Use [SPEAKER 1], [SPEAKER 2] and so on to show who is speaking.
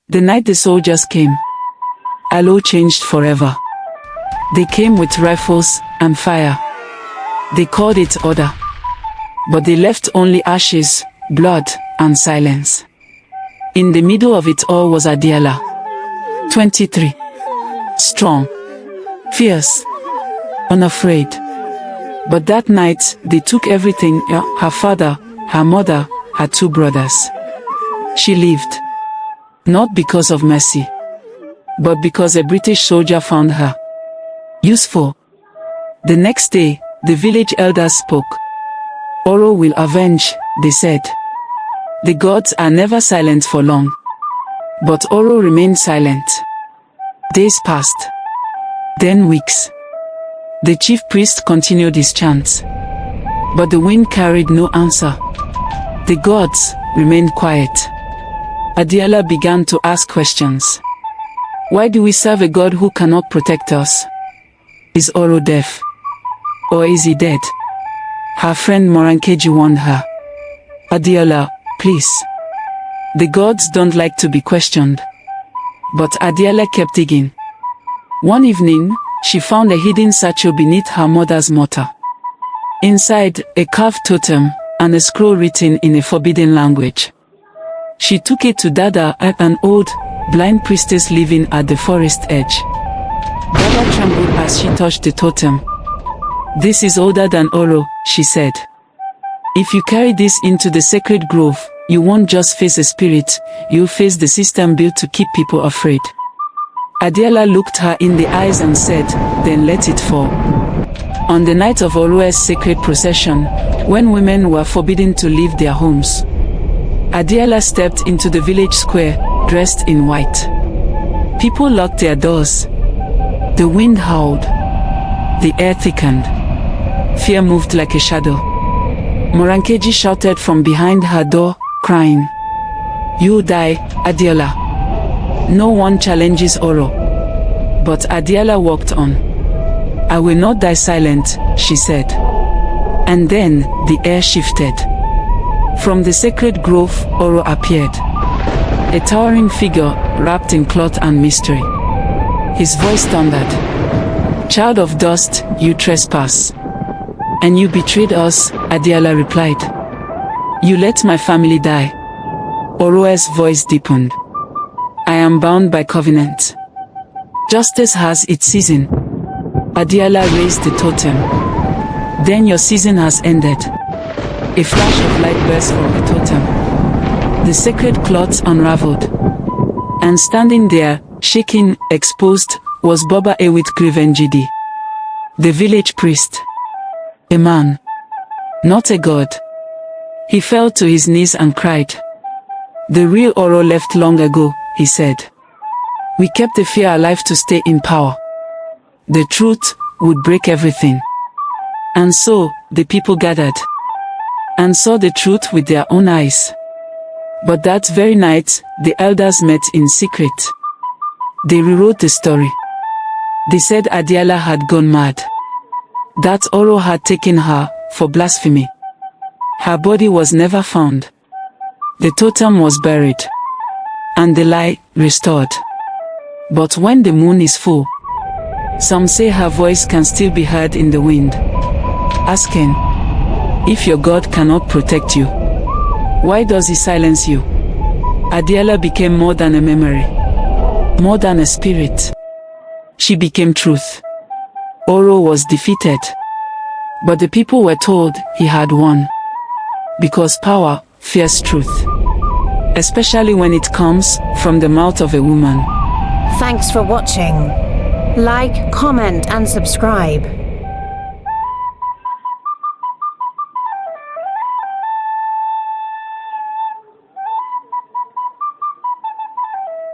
[SPEAKER 1] The night the soldiers came, Alo changed forever. They came with rifles and fire. They called it order. But they left only ashes, blood, and silence. In the middle of it all was Adéolá. 23. Strong, fierce, unafraid. But that night, they took everything, her father, her mother, her 2 brothers. She lived. Not because of mercy, but because a British soldier found her useful. The next day, the village elders spoke. Òrò will avenge, they said. The gods are never silent for long. But Òrò remained silent. Days passed. Then weeks. The chief priest continued his chants. But the wind carried no answer. The gods remained quiet. Adéolá began to ask questions. Why do we serve a God who cannot protect us? Is Òrò deaf? Or is he dead? Her friend Morankeji warned her. Adéolá, please. The gods don't like to be questioned. But Adéolá kept digging. One evening, she found a hidden satchel beneath her mother's mortar. Inside, a carved totem, and a scroll written in a forbidden language. She took it to Dada, an old, blind priestess living at the forest edge. Dada trembled as she touched the totem. This is older than Òrò, she said. If you carry this into the sacred grove, you won't just face a spirit, you'll face the system built to keep people afraid. Adéolá looked her in the eyes and said, then let it fall. On the night of Òrò's sacred procession, when women were forbidden to leave their homes, Adéolá stepped into the village square, dressed in white. People locked their doors. The wind howled. The air thickened. Fear moved like a shadow. Morankeji shouted from behind her door, crying, "You'll die, Adéolá." No one challenges Òrò. But Adéolá walked on. "I will not die silent," she said. And then, the air shifted. From the sacred grove, Òrò appeared. A towering figure, wrapped in cloth and mystery. His voice thundered. "Child of dust, you trespass. And you betrayed us," Adéolá replied. "You let my family die." Òrò's voice deepened. "I am bound by covenant. Justice has its season." Adéolá raised the totem. "Then your season has ended." A flash of light burst from the totem. The sacred cloth unraveled. And standing there, shaking, exposed, was Baba Ewit Grivenjidi, the village priest. A man. Not a god. He fell to his knees and cried. "The real Òrò left long ago," he said. "We kept the fear alive to stay in power. The truth would break everything." And so, the people gathered and saw the truth with their own eyes. But that very night, the elders met in secret. They rewrote the story. They said Adéolá had gone mad. That Òrò had taken her for blasphemy. Her body was never found. The totem was buried. And the lie restored. But when the moon is full, some say her voice can still be heard in the wind, asking, if your God cannot protect you, why does he silence you? Adéolá became more than a memory, more than a spirit. She became truth. Òrò was defeated, but the people were told he had won. Because power fears truth, especially when it comes from the mouth of a woman.
[SPEAKER 2] Thanks for watching. Like, comment and subscribe.